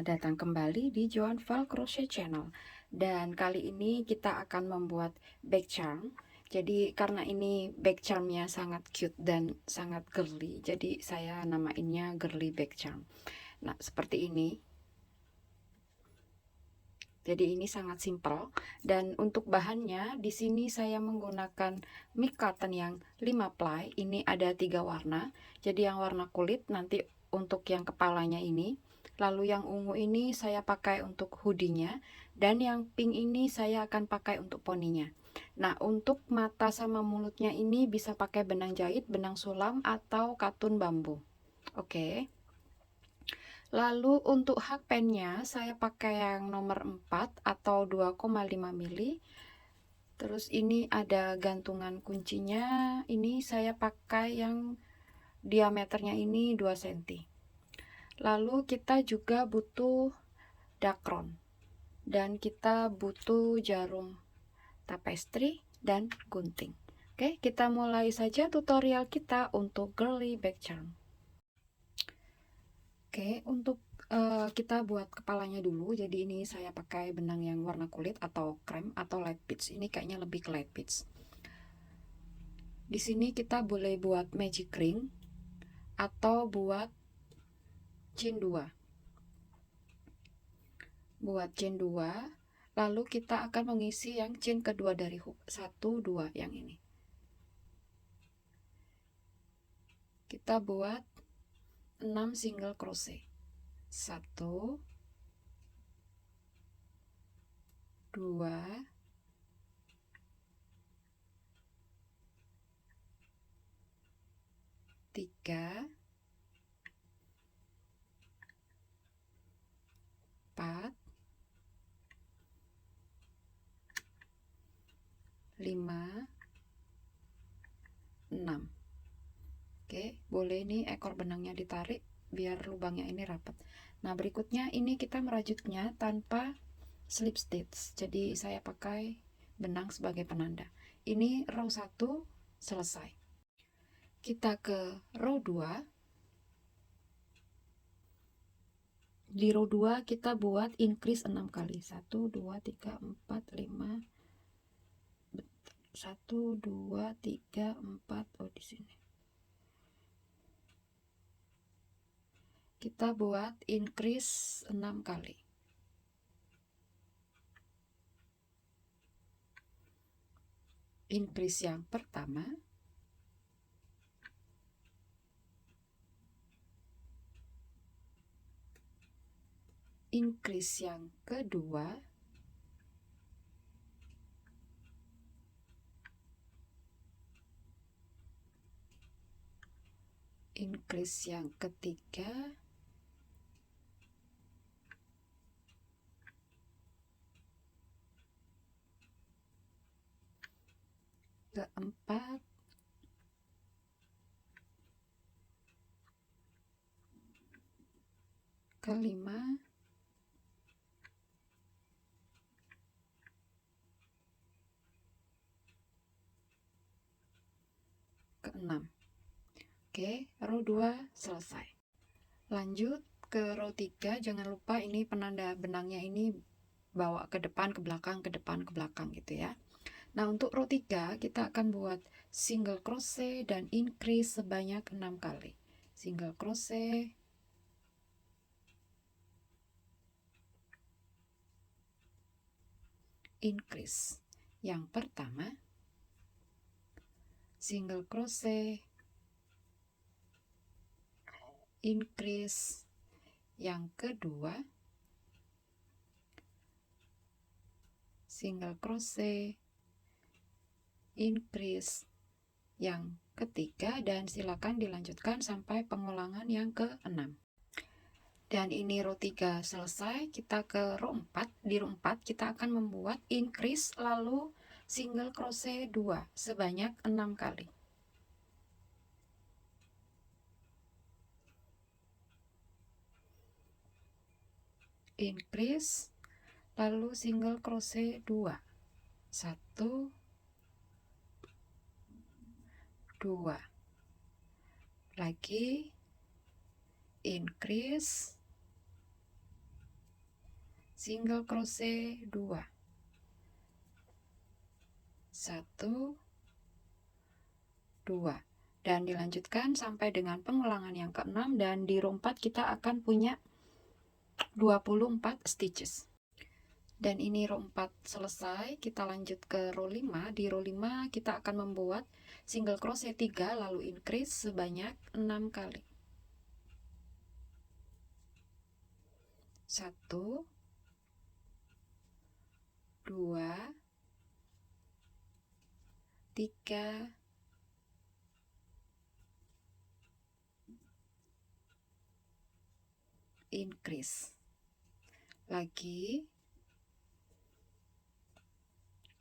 Selamat datang kembali di Joan Val Crochet Channel. Dan kali ini kita akan membuat bag charm. Jadi karena ini bag charmnya sangat cute dan sangat girly, jadi saya namainnya girly bag charm. Nah, seperti ini. Jadi ini sangat simpel, dan untuk bahannya di sini saya menggunakan mic cotton yang 5 ply. Ini ada 3 warna. Jadi yang warna kulit nanti untuk yang kepalanya ini. Lalu yang ungu ini saya pakai untuk hoodie-nya, dan yang pink ini saya akan pakai untuk poninya. Nah, untuk mata sama mulutnya ini bisa pakai benang jahit, benang sulam, atau katun bambu. Oke. Lalu untuk hakpennya saya pakai yang nomor 4 atau 2,5 mili. Terus ini ada gantungan kuncinya. Ini saya pakai yang diameternya ini 2 cm. Lalu kita juga butuh dakron, dan kita butuh jarum tapestri dan gunting. Oke, kita mulai saja tutorial kita untuk girly bag charm. Oke, untuk kita buat kepalanya dulu. Jadi ini saya pakai benang yang warna kulit atau krem atau light peach. Ini kayaknya lebih ke light peach. Di sini kita boleh buat magic ring atau buat chain 2. Buat chain 2, lalu kita akan mengisi yang chain kedua dari hook 1 2 yang ini. Kita buat 6 single crochet. 1 2 3 4 5 6. Oke, boleh nih ekor benangnya ditarik biar lubangnya ini rapat. Nah, berikutnya ini kita merajutnya tanpa slip stitch. Jadi saya pakai benang sebagai penanda. Ini row 1 selesai. Kita ke row 2. Di row 2 kita buat increase 6 kali. 1 2 3 4 5 1 2 3 4. Oh, di sini. Kita buat increase 6 kali. Increase yang pertama, increase yang kedua, increase yang ketiga, keempat, kelima, keenam. Oke, row 2 selesai. Lanjut ke row 3. Jangan lupa ini penanda benangnya ini bawa ke depan, ke belakang, ke depan, ke belakang gitu ya. Nah, untuk row 3 kita akan buat single crochet dan increase sebanyak 6 kali. Single crochet, increase. Yang pertama, single crochet, increase. Yang kedua, single crochet, increase. Yang ketiga, dan silakan dilanjutkan sampai pengulangan yang ke-6. Dan ini row 3 selesai. Kita ke row 4. Di row 4 kita akan membuat increase lalu single crochet 2 sebanyak 6 kali. Increase lalu single crochet 2. 1 2. Lagi increase single crochet 2, 1, 2, dan dilanjutkan sampai dengan pengulangan yang ke-6, dan di row 4 kita akan punya 24 stitches. Dan ini row 4 selesai, kita lanjut ke row 5. Di row 5 kita akan membuat single crochet 3 lalu increase sebanyak 6 kali. 1, 2, 3, 4, increase lagi,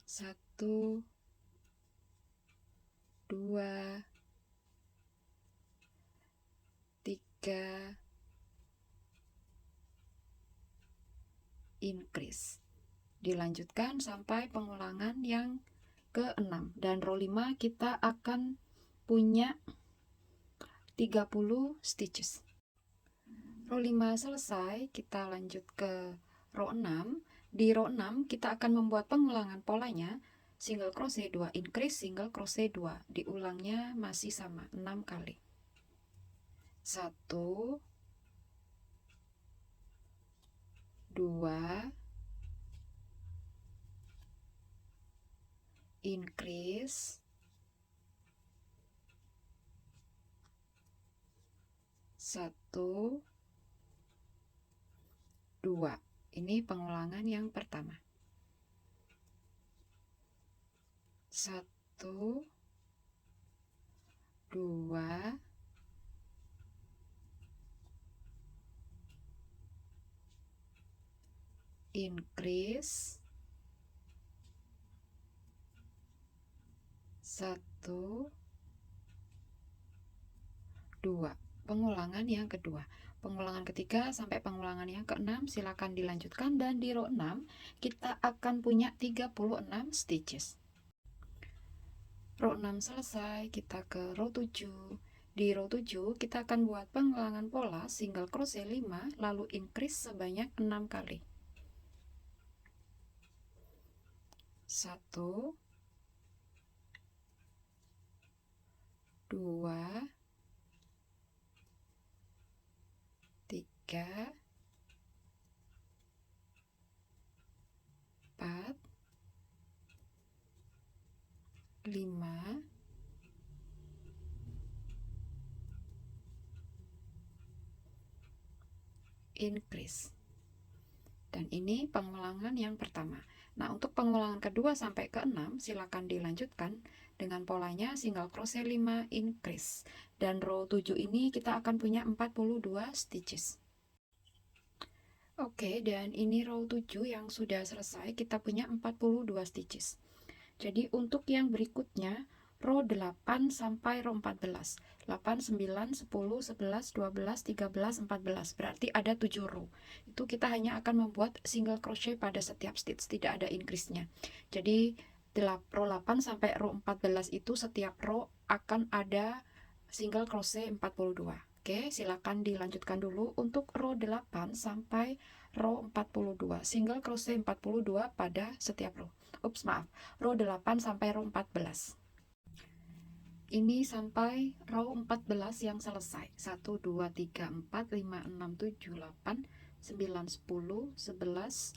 1, 2, 3, increase. Dilanjutkan sampai pengulangan yang ke-6, dan row 5 kita akan punya 30 stitches. Row 5 selesai, kita lanjut ke row 6. Di row 6 kita akan membuat pengulangan polanya single crochet 2 increase, single crochet 2. Diulangnya masih sama 6 kali. 1, 2, increase, 1, 2. Ini pengulangan yang pertama. 1, 2, increase, 1, 2. Pengulangan yang kedua. Pengulangan ketiga sampai pengulangan yang ke-6 silakan dilanjutkan, dan di row 6 kita akan punya 36 stitches. Row 6 selesai, kita ke row 7. Di row 7 kita akan buat pengulangan pola single crochet 5 lalu increase sebanyak 6 kali. 1, 2, 3, 4, 5, 6, increase. Dan ini pengulangan yang pertama. Nah, untuk pengulangan kedua sampai ke-6 silakan dilanjutkan dengan polanya single crochet 5 increase. Dan row 7 ini kita akan punya 42 stitches. Oke, dan ini row 7 yang sudah selesai, kita punya 42 stitches. Jadi untuk yang berikutnya row 8 sampai row 14. 8, 9, 10, 11, 12, 13, 14. Berarti ada 7 row. Itu kita hanya akan membuat single crochet pada setiap stitch, tidak ada increase-nya. Jadi row 8 sampai row 14 itu setiap row akan ada single crochet 42. Oke, silakan dilanjutkan dulu untuk row 8 sampai row 42. Single crochet 42 pada setiap row. Ups, maaf. Row 8 sampai row 14. Ini sampai row 14 yang selesai. 1, 2, 3, 4, 5, 6, 7, 8, 9, 10, 11,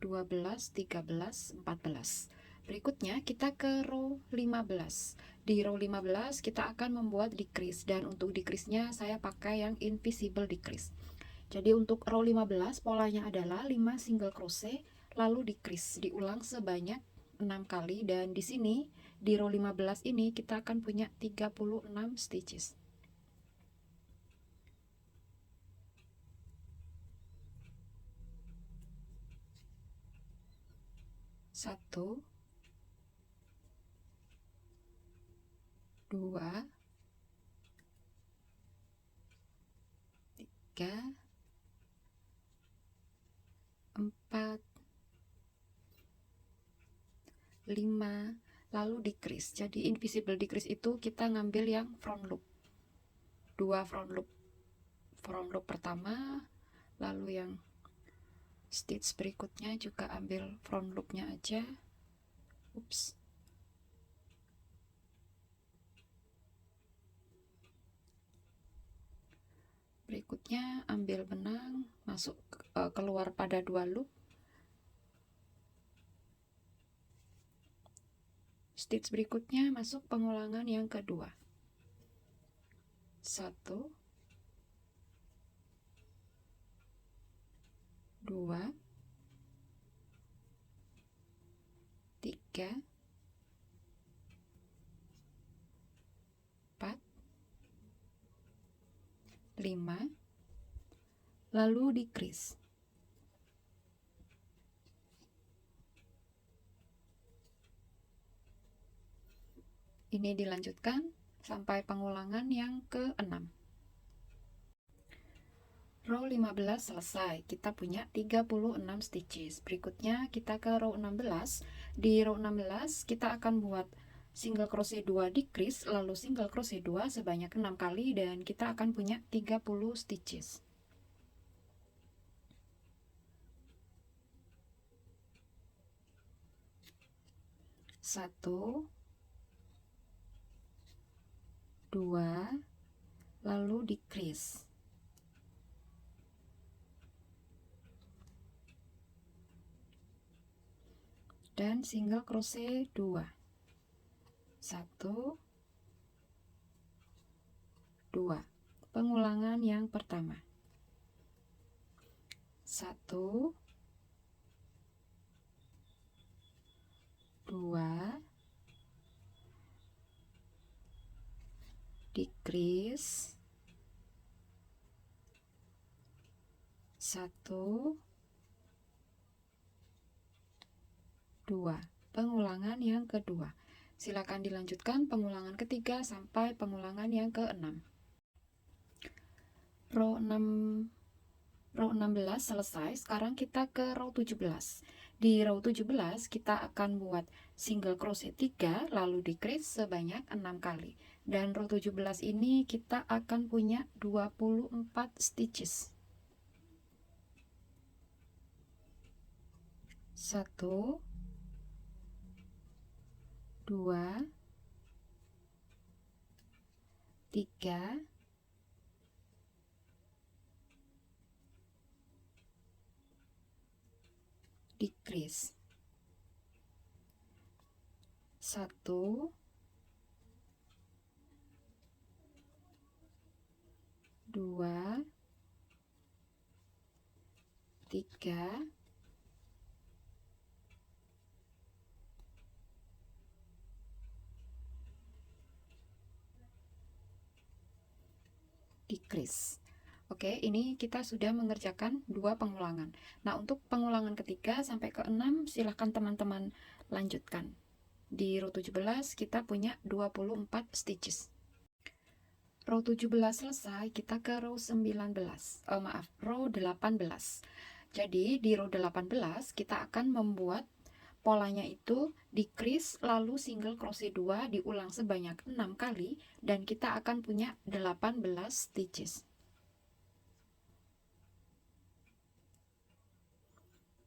12, 13, 14. Berikutnya kita ke row 15. Di row 15 kita akan membuat decrease, dan untuk decrease-nya saya pakai yang invisible decrease. Jadi untuk row 15 polanya adalah 5 single crochet lalu decrease, diulang sebanyak 6 kali, dan di sini di row 15 ini kita akan punya 36 stitches. 1, 2, 3, 4, 5, lalu decrease. Jadi invisible decrease itu kita ngambil yang front loop, 2 front loop pertama, lalu yang Stitch berikutnya juga ambil front loopnya aja. Ups. Berikutnya ambil benang, masuk keluar pada 2 loop. Stitch berikutnya masuk pengulangan yang kedua. 1, 2, 3, 4, 5, lalu decrease. Ini dilanjutkan sampai pengulangan yang ke-6. Row 15 selesai, kita punya 36 stitches. Berikutnya kita ke row 16. Di row 16 kita akan buat single crochet 2 decrease, lalu single crochet 2 sebanyak 6 kali, dan kita akan punya 30 stitches. Satu, 2, lalu decrease. Dan single crochet 2. 1, 2. Pengulangan yang pertama. 1, 2, decrease, 1, 2. Pengulangan yang kedua. Silakan dilanjutkan pengulangan ketiga sampai pengulangan yang ke-6. Row 16 selesai. Sekarang kita ke row 17. Di row 17 kita akan buat single crochet 3 lalu decrease sebanyak 6 kali. Dan row 17 ini kita akan punya 24 stitches. 1, 2, 3, 4, decrease. 1, 2, 3, 4, decrease. Oke, ini kita sudah mengerjakan 2 pengulangan. Nah, untuk pengulangan ketiga sampai ke-6 silahkan teman-teman lanjutkan. Di row 17 kita punya 24 stitches. Row 17 selesai, kita ke row 19. Row 18. Jadi di row 18 kita akan membuat polanya itu decrease lalu single crochet 2 diulang sebanyak 6 kali, dan kita akan punya 18 stitches.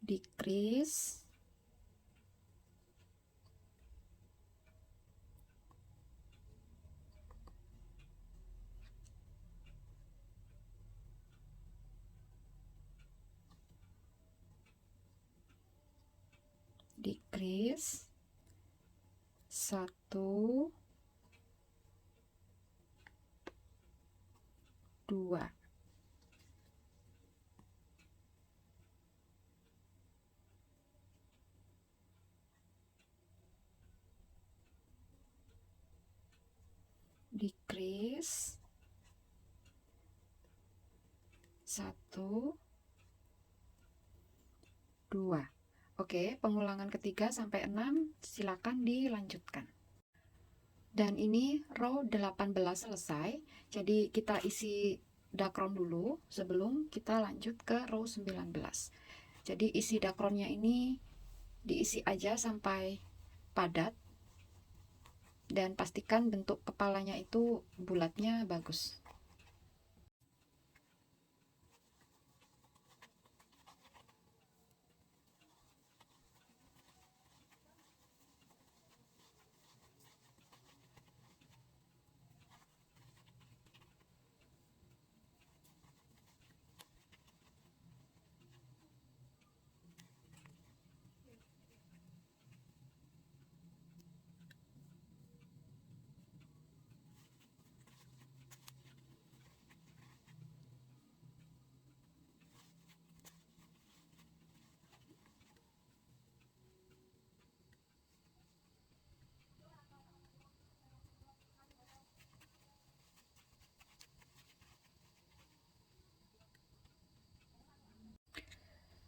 Decrease, decrease, 1, 2, decrease, 1, 2. Oke, pengulangan ketiga sampai 6 silakan dilanjutkan. Dan ini row 18 selesai. Jadi kita isi dakron dulu sebelum kita lanjut ke row 19. Jadi isi dakronnya ini diisi aja sampai padat, dan pastikan bentuk kepalanya itu bulatnya bagus.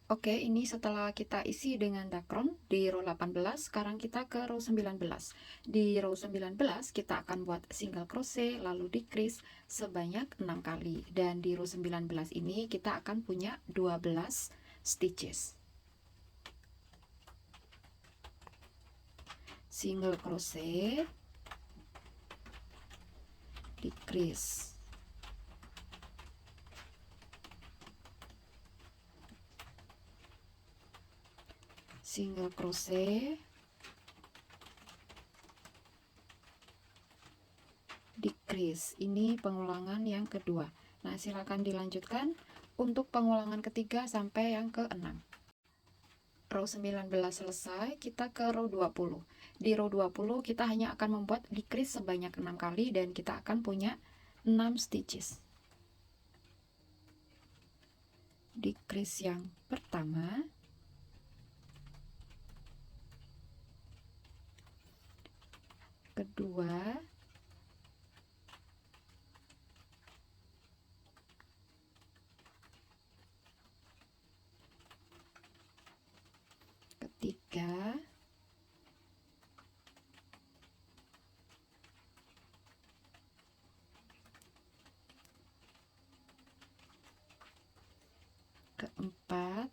Oke, ini setelah kita isi dengan dakron di row 18, sekarang kita ke row 19. Di row 19 kita akan buat single crochet lalu decrease sebanyak 6 kali. Dan di row 19 ini kita akan punya 12 stitches. Single crochet, decrease. Single crochet, decrease. Ini pengulangan yang kedua. Nah, silakan dilanjutkan untuk pengulangan ketiga sampai yang ke-6. Row 19 selesai, kita ke row 20. Di row 20 kita hanya akan membuat decrease sebanyak 6 kali dan kita akan punya 6 stitches. Decrease yang pertama, kedua, ketiga, keempat,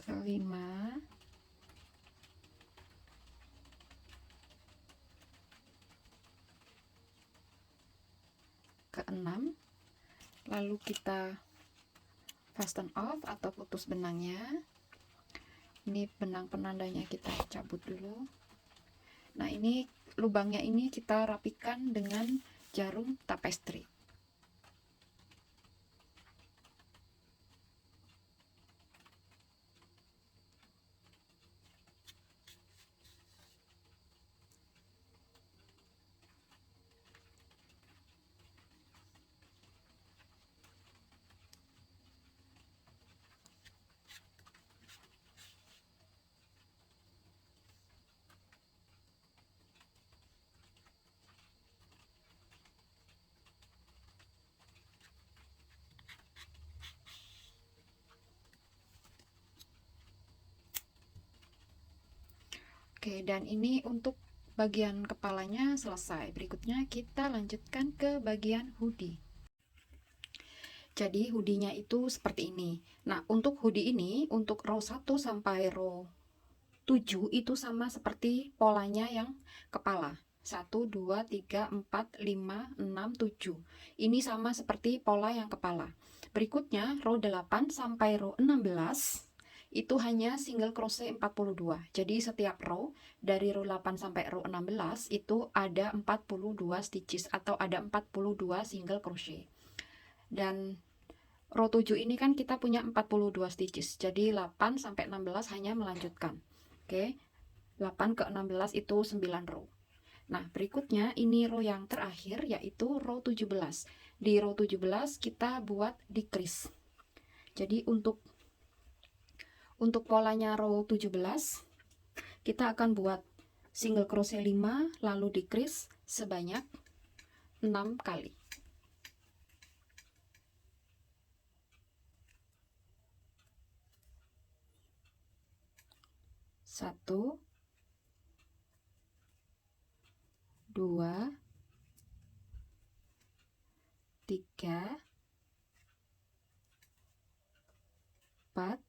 kelima, keenam. Lalu kita fasten off atau putus benangnya. Ini benang penandanya kita cabut dulu. Nah, ini lubangnya ini kita rapikan dengan jarum tapestry. Oke, dan ini untuk bagian kepalanya selesai. Berikutnya kita lanjutkan ke bagian hoodie. Jadi hoodie-nya itu seperti ini. Nah, untuk hoodie ini, untuk row 1 sampai row 7 itu sama seperti polanya yang kepala. 1, 2, 3, 4, 5, 6, 7. Ini sama seperti pola yang kepala. Berikutnya row 8 sampai row 16 itu hanya single crochet 42. Jadi setiap row dari row 8 sampai row 16 itu ada 42 stitches atau ada 42 single crochet. Dan row 7 ini kan kita punya 42 stitches. Jadi 8 sampai 16 hanya melanjutkan. Oke. 8 ke 16 itu 9 row. Nah, berikutnya ini row yang terakhir yaitu row 17. Di row 17 kita buat decrease. Jadi untuk polanya row 17 kita akan buat single crochet 5 lalu decrease sebanyak 6 kali. 1, 2, 3, 4,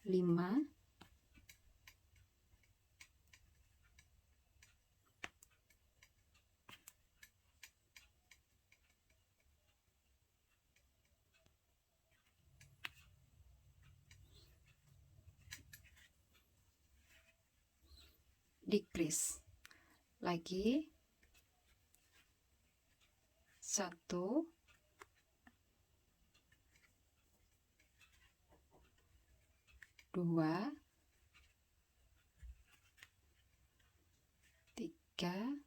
5, 6 decrease lagi. 1, 2, 3,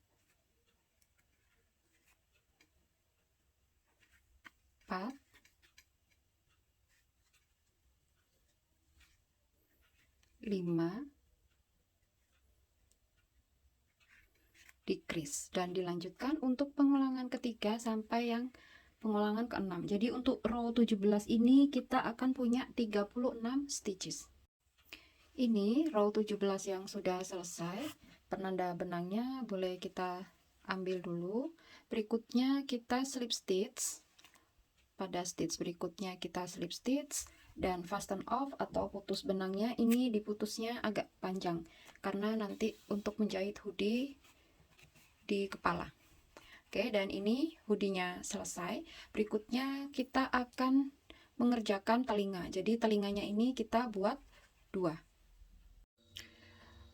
4, 5, decrease, dan dilanjutkan untuk pengulangan ketiga sampai yang pengulangan ke-6. Jadi untuk row 17 ini kita akan punya 36 stitches. Ini row 17 yang sudah selesai. Penanda benangnya boleh kita ambil dulu. Berikutnya kita slip stitch. Pada stitch berikutnya kita slip stitch dan fasten off atau putus benangnya ini diputusnya agak panjang karena nanti untuk menjahit hoodie di kepala. Oke, dan ini hoodie-nya selesai. Berikutnya kita akan mengerjakan telinga. Jadi telinganya ini kita buat 2.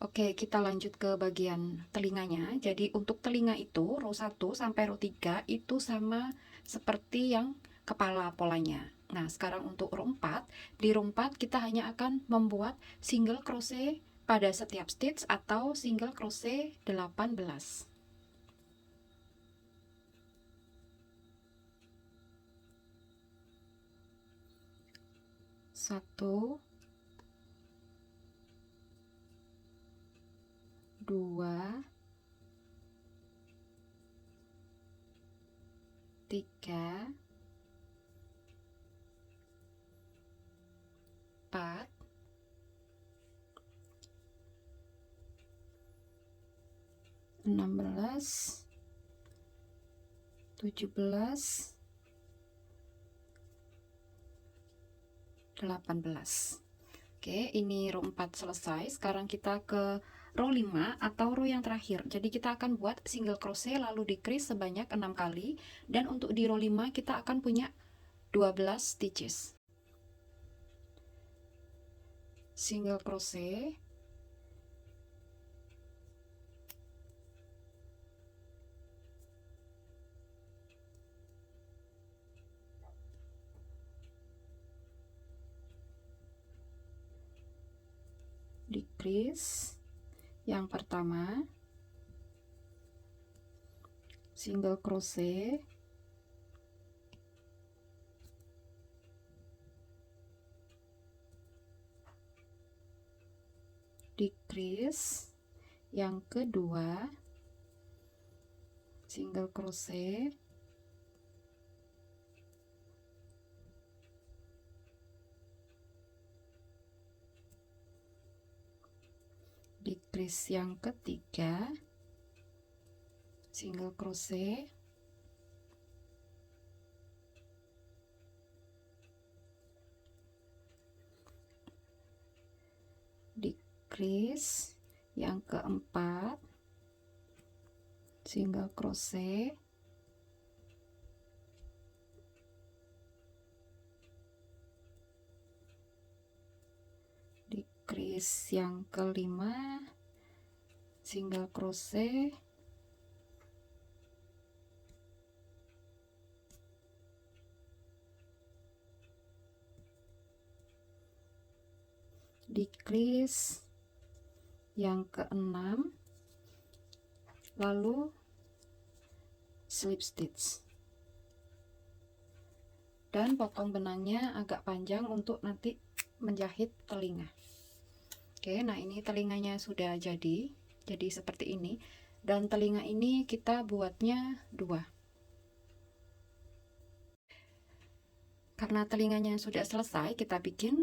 Oke, kita lanjut ke bagian telinganya. Jadi untuk telinga itu row 1 sampai row 3 itu sama seperti yang kepala polanya. Nah, sekarang untuk row 4, di row 4 kita hanya akan membuat single crochet pada setiap stitch atau single crochet 18. Satu, 2, 3, 4, 16, 17, 18. Oke, ini row 4 selesai. Sekarang kita ke row 5 atau row yang terakhir. Jadi kita akan buat single crochet lalu decrease sebanyak 6 kali. Dan untuk di row 5 kita akan punya 12 stitches. Single crochet, decrease yang pertama, single crochet, decrease yang kedua, single crochet, decrease yang ketiga, single crochet, decrease yang keempat, single crochet, decrease yang kelima, single crochet, decrease yang keenam, lalu slip stitch, dan potong benangnya agak panjang untuk nanti menjahit telinga. Oke, nah ini telinganya sudah jadi seperti ini, dan telinga ini kita buatnya 2. Karena telinganya sudah selesai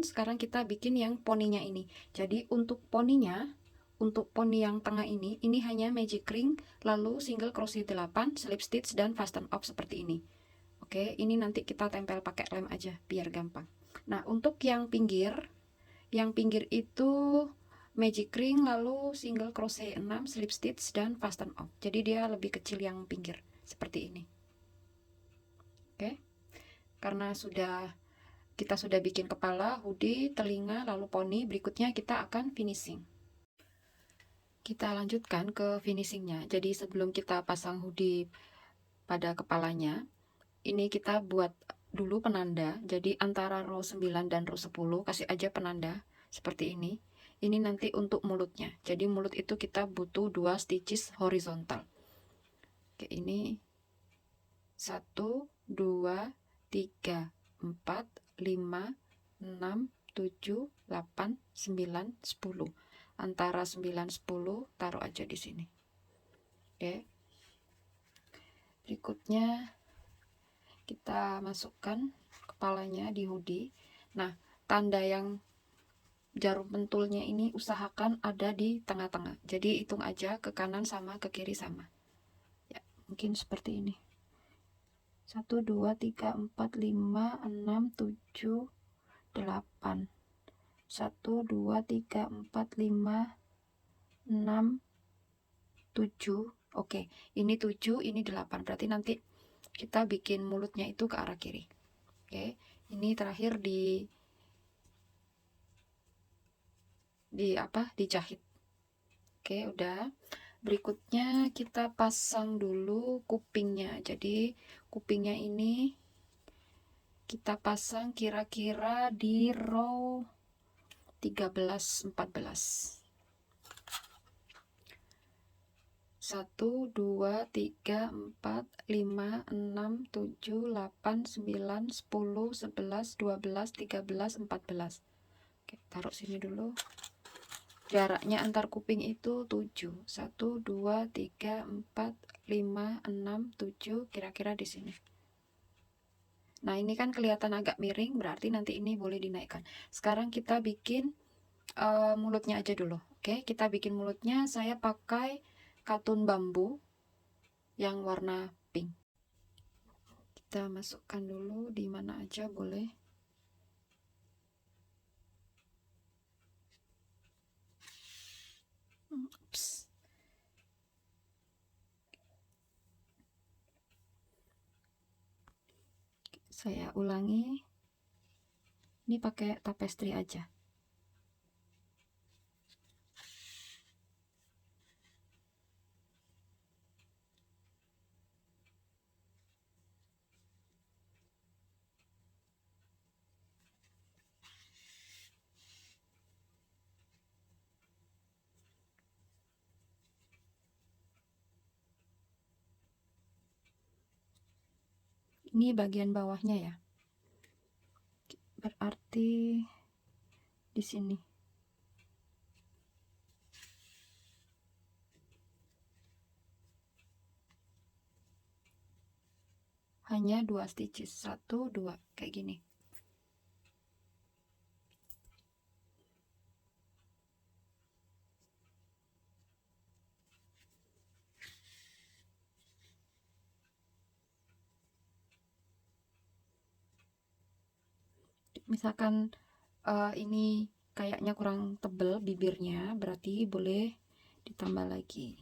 sekarang kita bikin yang poninya ini. Jadi untuk poninya, untuk poni yang tengah ini hanya magic ring, lalu single crochet 8, slip stitch, dan fasten off seperti ini. Oke, ini nanti kita tempel pakai lem aja biar gampang. Nah, untuk yang pinggir itu magic ring, lalu single crochet 6, slip stitch, dan fasten off. Jadi dia lebih kecil yang pinggir, seperti ini. Oke, karena kita sudah bikin kepala, hoodie, telinga, lalu poni, berikutnya kita akan finishing. Kita lanjutkan ke finishingnya. Jadi sebelum kita pasang hoodie pada kepalanya, ini kita buat dulu penanda. Jadi antara row 9 dan row 10 kasih aja penanda seperti ini. Ini nanti untuk mulutnya. Jadi mulut itu kita butuh 2 stitches horizontal. Oke, ini 1, 2, 3, 4, 5, 6, 7, 8, 9, 10. Antara 9 10 taruh aja di sini. Oke. Berikutnya kita masukkan kepalanya di hoodie. Nah, tanda yang jarum pentulnya ini usahakan ada di tengah-tengah. Jadi hitung aja ke kanan sama ke kiri sama. Ya, mungkin seperti ini. 1, 2, 3, 4, 5, 6, 7, 8. 1, 2, 3, 4, 5, 6, 7. Oke, ini 7, ini 8. Berarti nanti kita bikin mulutnya itu ke arah kiri. Oke, ini terakhir dijahit. Oke, udah. Berikutnya kita pasang dulu kupingnya. Jadi kupingnya ini kita pasang kira-kira di row 13-14. 1, 2, 3, 4, 5, 6, 7, 8, 9, 10, 11, 12, 13, 14. Oke, taruh sini dulu. Jaraknya antar kuping itu 7. 1, 2, 3, 4, 5, 6, 7, kira-kira di sini. Nah, ini kan kelihatan agak miring, berarti nanti ini boleh dinaikkan. Sekarang kita bikin mulutnya aja dulu. Oke, kita bikin mulutnya. Saya pakai katun bambu yang warna pink. Kita masukkan dulu di mana aja boleh. Ups. Saya ulangi. Ini pakai tapestry aja. Ini bagian bawahnya ya. Berarti di sini. Hanya 2 stitches. 1, 2 kayak gini. Misalkan ini kayaknya kurang tebel bibirnya, berarti boleh ditambah lagi.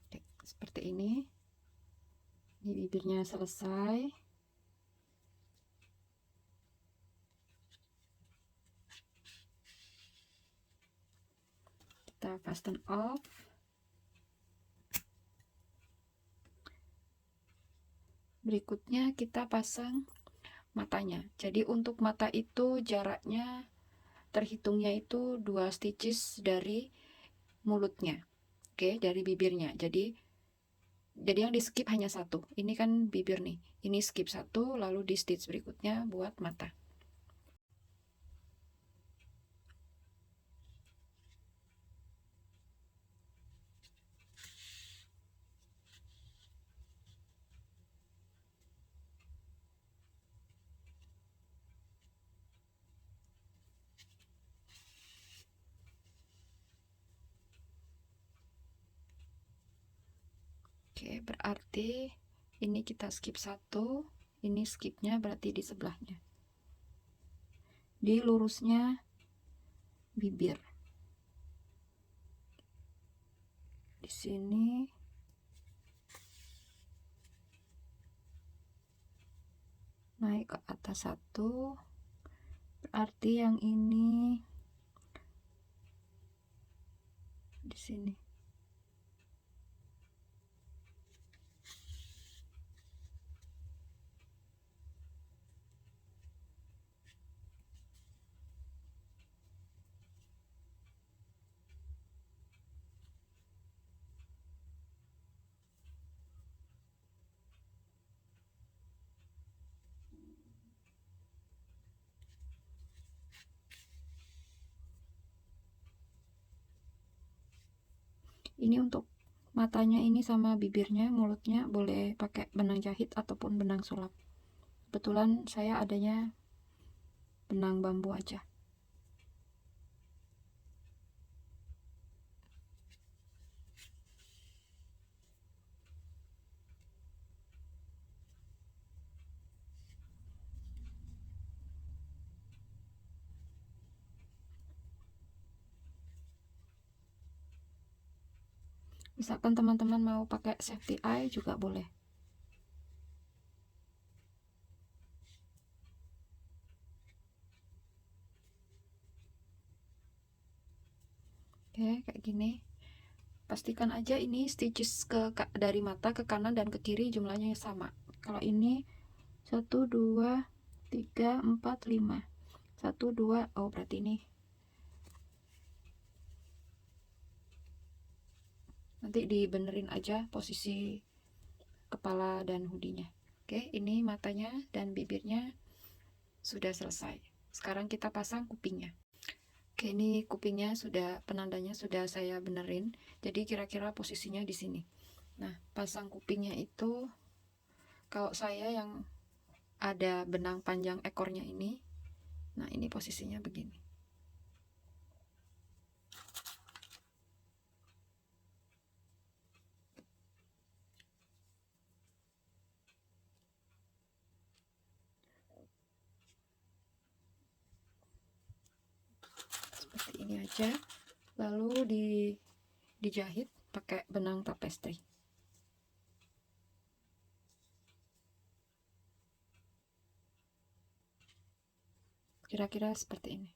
Oke, seperti ini. Ini bibirnya selesai. Kita fasten off. Berikutnya kita pasang matanya. Jadi untuk mata itu jaraknya terhitungnya itu 2 stitches dari mulutnya. Oke, dari bibirnya. Jadi yang di skip hanya 1. Ini kan bibir nih. Ini skip 1, lalu di stitch berikutnya buat mata. Oke, berarti ini kita skip 1, ini skipnya berarti di sebelahnya. Di lurusnya bibir. Di sini naik ke atas 1, berarti yang ini di sini. Ini untuk matanya ini sama bibirnya, mulutnya boleh pakai benang jahit ataupun benang sulap. Kebetulan saya adanya benang bambu aja. Misalkan teman-teman mau pakai safety eye juga boleh. Oke, kayak gini. Pastikan aja ini stitches dari mata ke kanan dan ke kiri jumlahnya sama. Kalau ini 1, 2, 3, 4, 5. 1, 2, oh berarti ini. Nanti dibenerin aja posisi kepala dan hoodie-nya. Oke, ini matanya dan bibirnya sudah selesai. Sekarang kita pasang kupingnya. Oke, ini kupingnya sudah, penandanya sudah saya benerin. Jadi kira-kira posisinya di sini. Nah, pasang kupingnya itu kalau saya yang ada benang panjang ekornya ini, nah ini posisinya begini. Seperti ini aja. Lalu dijahit pakai benang tapestry. Kira-kira seperti ini.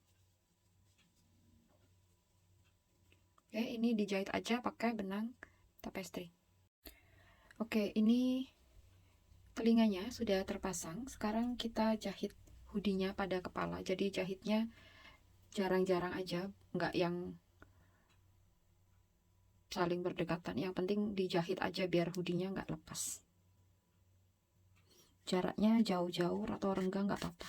Oke, ini dijahit aja pakai benang tapestry. Oke, ini telinganya sudah terpasang. Sekarang kita jahit hoodie-nya pada kepala. Jadi jahitnya jarang-jarang aja, nggak yang saling berdekatan. Yang penting dijahit aja biar hoodie-nya nggak lepas. Jaraknya jauh-jauh atau renggang nggak apa-apa.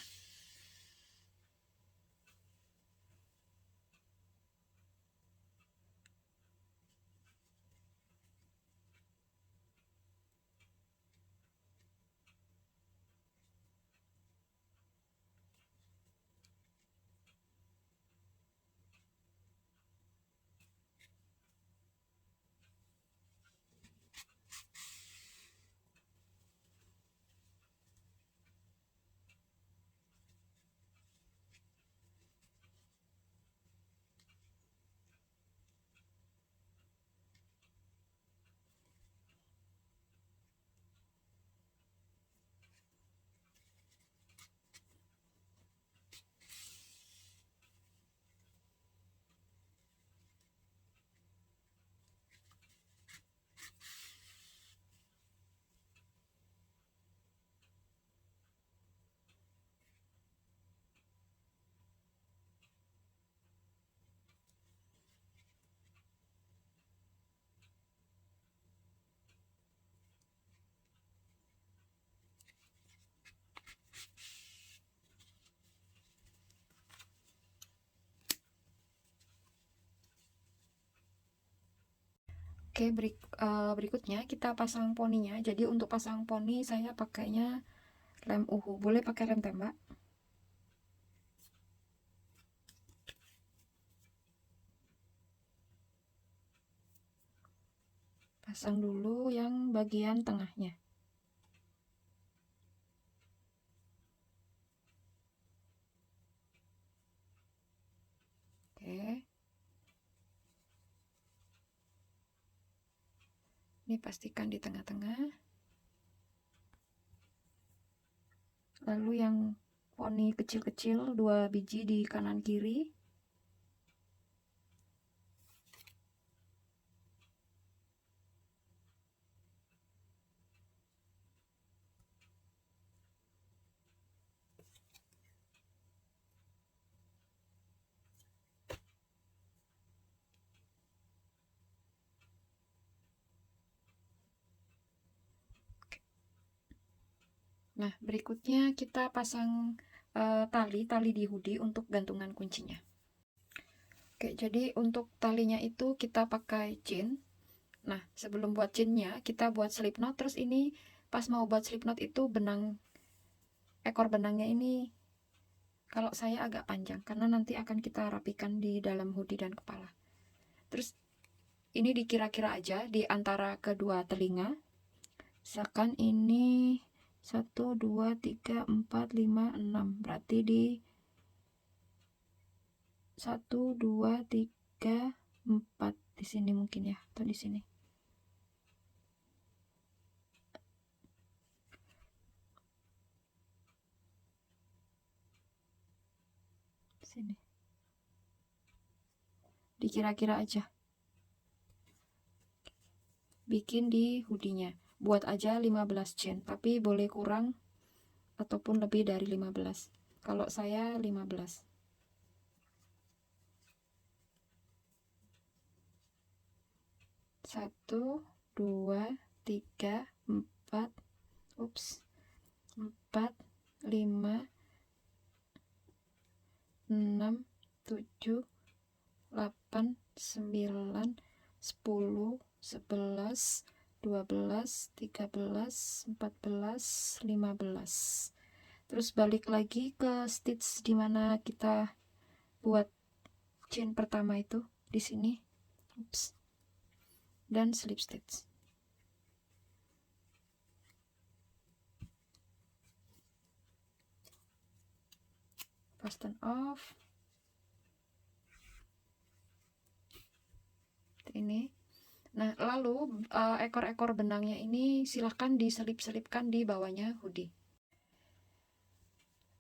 Oke, berikutnya kita pasang poninya. Jadi untuk pasang poni saya pakainya lem uhu. Boleh pakai lem tembak. Pasang dulu yang bagian tengahnya. Oke. Ini pastikan di tengah-tengah. Lalu yang poni kecil-kecil 2 biji di kanan kiri. Nah, berikutnya kita pasang tali di hoodie untuk gantungan kuncinya. Oke, jadi untuk talinya itu kita pakai chain. Nah, sebelum buat chainnya, kita buat slip knot. Terus ini pas mau buat slip knot itu ekor benangnya ini kalau saya agak panjang karena nanti akan kita rapikan di dalam hoodie dan kepala. Terus ini dikira-kira aja di antara kedua telinga. Misalkan ini 1, 2, 3, 4, 5, 6. Berarti di 1, 2, 3, 4 di sini mungkin ya, atau di sini. Sini. Dikira-kira aja. Bikin di hoodie-nya. Buat aja 15 chain, tapi boleh kurang ataupun lebih dari 15. Kalau saya 15. 1, 2, 3, 4, 4, 5, 6, 7, 8, 9, 10, 11, 12, 13, 14, 15. Terus balik lagi ke stitch dimana kita buat chain pertama itu di sini. Dan slip stitch. Fasten off. Ini. Nah, lalu ekor-ekor benangnya ini silahkan diselip-selipkan di bawahnya hoodie.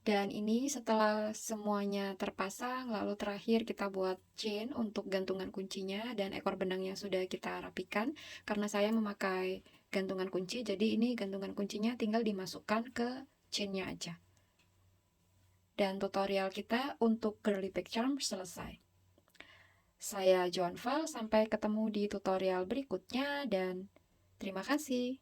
Dan ini setelah semuanya terpasang, lalu terakhir kita buat chain untuk gantungan kuncinya dan ekor benangnya sudah kita rapikan. Karena saya memakai gantungan kunci, jadi ini gantungan kuncinya tinggal dimasukkan ke chainnya aja. Dan tutorial kita untuk Girly Bag Charm selesai. Saya Joan Val, sampai ketemu di tutorial berikutnya dan terima kasih.